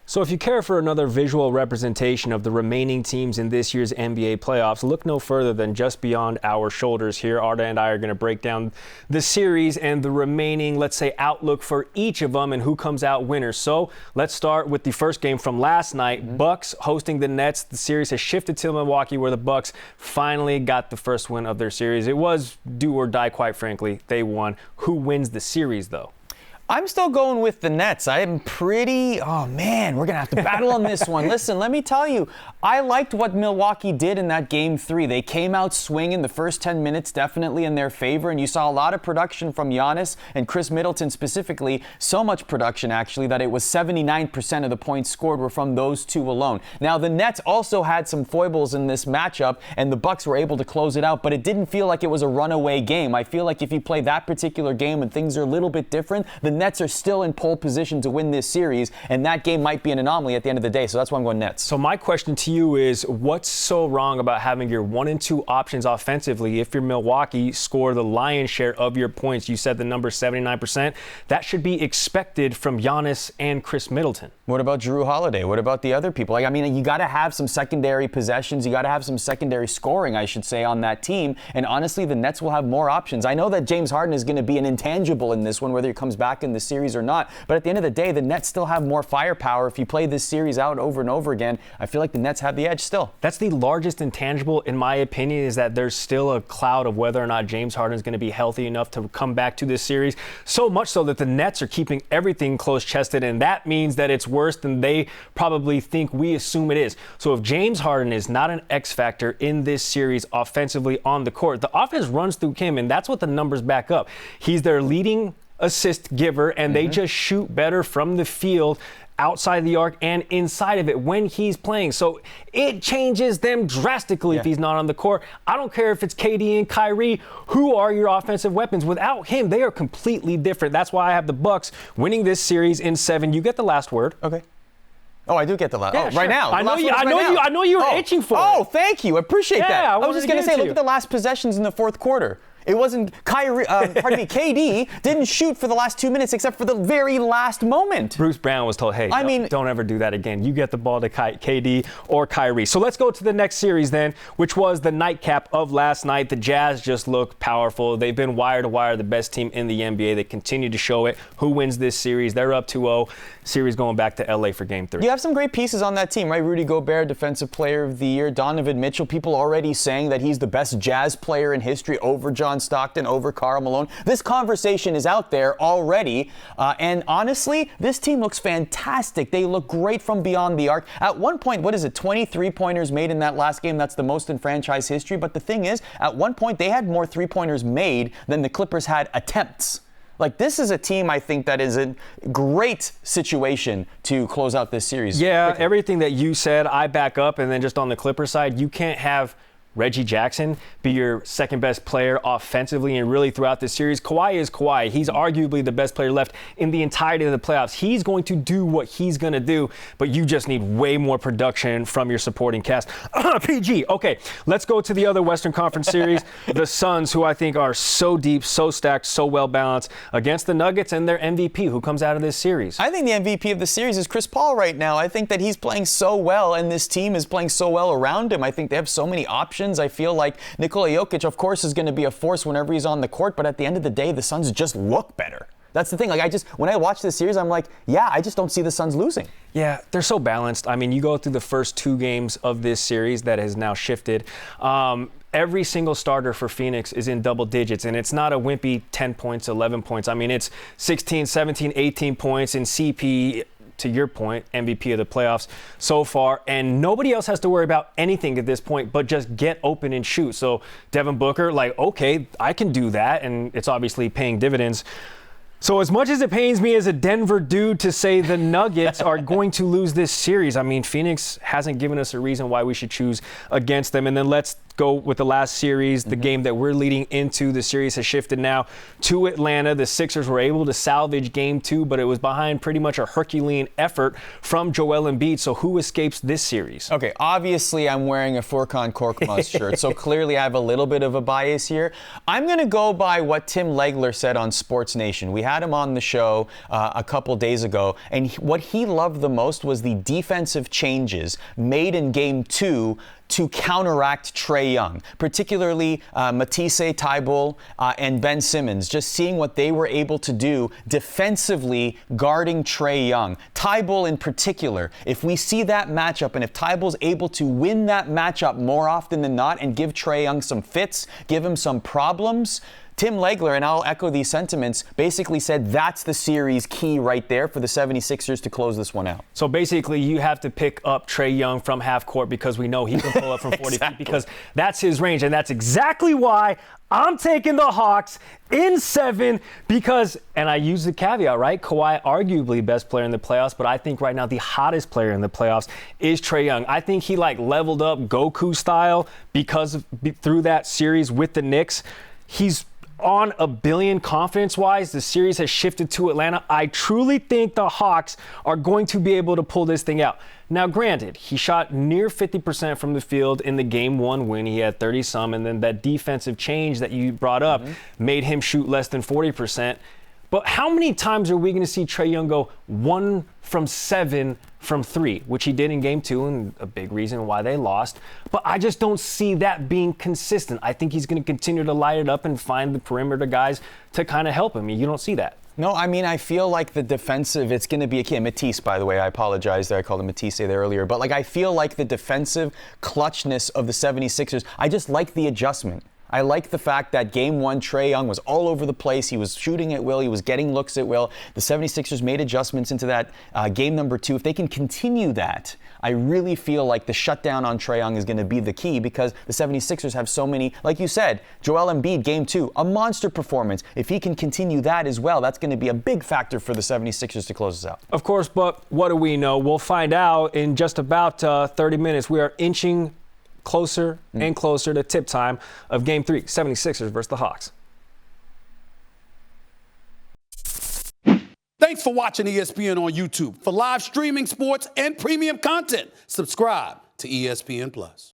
So if you care for another visual representation of the remaining teams in this year's NBA playoffs, look no further than just beyond our shoulders here. Arda and I are going to break down the series and the remaining, let's say, outlook for each of them and who comes out winners. So let's start with the first game from last night. Bucks hosting the Nets. The series has shifted to Milwaukee, where the Bucks finally got the first win of their series. It was do or die, quite frankly. They won. Who wins the series, though? I'm still going with the Nets. I'm pretty, oh man, we're going to have to battle on this one. Listen, let me tell you, I liked what Milwaukee did in that game 3. They came out swinging the first 10 minutes, definitely in their favor, and you saw a lot of production from Giannis and Chris Middleton specifically. So much production, actually, that it was 79% of the points scored were from those two alone. Now, the Nets also had some foibles in this matchup, and the Bucks were able to close it out, but it didn't feel like it was a runaway game. I feel like if you play that particular game and things are a little bit different, the Nets are still in pole position to win this series, and that game might be an anomaly at the end of the day, so that's why I'm going Nets. So my question to you is, what's so wrong about having your 1 and 2 options offensively? If you're Milwaukee, score the lion's share of your points. You said the number 79%. That should be expected from Giannis and Chris Middleton. What about Jrue Holiday? What about the other people? I mean, you got to have some secondary possessions. You got to have some secondary scoring, I should say, on that team. And honestly, the Nets will have more options. I know that James Harden is going to be an intangible in this one, whether he comes back in the series or not. But at the end of the day, the Nets still have more firepower. If you play this series out over and over again, I feel like the Nets have the edge still. That's the largest intangible, in my opinion, is that there's still a cloud of whether or not James Harden is going to be healthy enough to come back to this series. So much so that the Nets are keeping everything close-chested, and that means that it's worse than they probably think we assume it is. So if James Harden is not an X factor in this series offensively on the court, the offense runs through him, and that's what the numbers back up. He's their leading assist giver, and they just shoot better from the field, outside the arc and inside of it when he's playing. So it changes them drastically if he's not on the court. I don't care if it's KD and Kyrie. Who are your offensive weapons? Without him, they are completely different. That's why I have the Bucks winning this series in 7. You get the last word. Okay. Oh, I do get the last. Yeah, sure. Right now. I know you were itching for it. Oh, thank you. I appreciate that. I was just going to say, look at the last possessions in the fourth quarter. It wasn't KD didn't shoot for the last 2 minutes except for the very last moment. Bruce Brown was told, hey, don't ever do that again. You get the ball to KD or Kyrie. So let's go to the next series then, which was the nightcap of last night. The Jazz just look powerful. They've been wire to wire the best team in the NBA. They continue to show it. Who wins this series? They're up 2-0. Series going back to LA for game 3. You have some great pieces on that team, right? Rudy Gobert, Defensive Player of the Year. Donovan Mitchell, people already saying that he's the best Jazz player in history over John Stockton, over Karl Malone. This conversation is out there already. And honestly, this team looks fantastic. They look great from beyond the arc. At one point, 23 pointers made in that last game. That's the most in franchise history. But the thing is, at one point, they had more 3-pointers made than the Clippers had attempts. Like, this is a team, I think, that is a great situation to close out this series. Yeah, everything that you said, I back up. And then just on the Clipper side, you can't have Reggie Jackson be your second best player offensively and really throughout this series. Kawhi is Kawhi. He's arguably the best player left in the entirety of the playoffs. He's going to do what he's going to do, but you just need way more production from your supporting cast. PG. Okay, let's go to the other Western Conference series. The Suns, who I think are so deep, so stacked, so well balanced, against the Nuggets and their MVP, who comes out of this series. I think the MVP of the series is Chris Paul right now. I think that he's playing so well, and this team is playing so well around him. I think they have so many options. I feel like Nikola Jokic, of course, is going to be a force whenever he's on the court, but at the end of the day, the Suns just look better. That's the thing. When I watch this series, I'm like, I just don't see the Suns losing. Yeah, they're so balanced. I mean, you go through the first 2 games of this series that has now shifted. Every single starter for Phoenix is in double digits, and it's not a wimpy 10 points, 11 points. I mean, it's 16, 17, 18 points in CP. To your point, MVP of the playoffs so far, and nobody else has to worry about anything at this point but just get open and shoot. So Devin Booker, okay, I can do that, and it's obviously paying dividends. So as much as it pains me as a Denver dude to say the Nuggets are going to lose this series, I mean, Phoenix hasn't given us a reason why we should choose against them. And then let's go with the last series, the game that we're leading into. The series has shifted now to Atlanta. The Sixers were able to salvage game 2, but it was behind pretty much a Herculean effort from Joel Embiid. So who escapes this series? Okay, obviously I'm wearing a Furkan Korkmaz shirt, so clearly I have a little bit of a bias here. I'm going to go by what Tim Legler said on Sports Nation. We had him on the show a couple days ago, and what he loved the most was the defensive changes made in game 2 to counteract Trae Young, particularly Matisse Thybulle and Ben Simmons, just seeing what they were able to do defensively guarding Trae Young. Thybulle in particular, if we see that matchup and if Thybulle's able to win that matchup more often than not and give Trae Young some fits, give him some problems, Tim Legler, and I'll echo these sentiments, basically said that's the series key right there for the 76ers to close this one out. So basically you have to pick up Trae Young from half court because we know he can pull up from 40 feet because that's his range. And that's exactly why I'm taking the Hawks in 7 because, and I use the caveat, right? Kawhi, arguably best player in the playoffs, but I think right now the hottest player in the playoffs is Trae Young. I think he leveled up Goku style through that series with the Knicks. He's on a billion confidence-wise. The series has shifted to Atlanta. I truly think the Hawks are going to be able to pull this thing out. Now, granted, he shot near 50% from the field in the Game 1 win. He had 30-some, and then that defensive change that you brought up made him shoot less than 40%. But how many times are we going to see Trae Young go 1 from 7 from 3, which he did in game 2, and a big reason why they lost. But I just don't see that being consistent. I think he's going to continue to light it up and find the perimeter guys to kind of help him. You don't see that. No, I mean, I feel like the defensive, it's going to be a key. Matisse, by the way, I apologize there. I called him Matisse there earlier. But I feel like the defensive clutchness of the 76ers, I just like the adjustment. I like the fact that game 1, Trae Young was all over the place. He was shooting at will. He was getting looks at will. The 76ers made adjustments into that game number 2. If they can continue that, I really feel like the shutdown on Trae Young is going to be the key because the 76ers have so many, like you said, Joel Embiid, game 2, a monster performance. If he can continue that as well, that's going to be a big factor for the 76ers to close us out. Of course, but what do we know? We'll find out in just about 30 minutes. We are inching closer and closer to tip time of Game 3, 76ers versus the Hawks. Thanks for watching ESPN on YouTube. For live streaming sports and premium content, subscribe to ESPN+.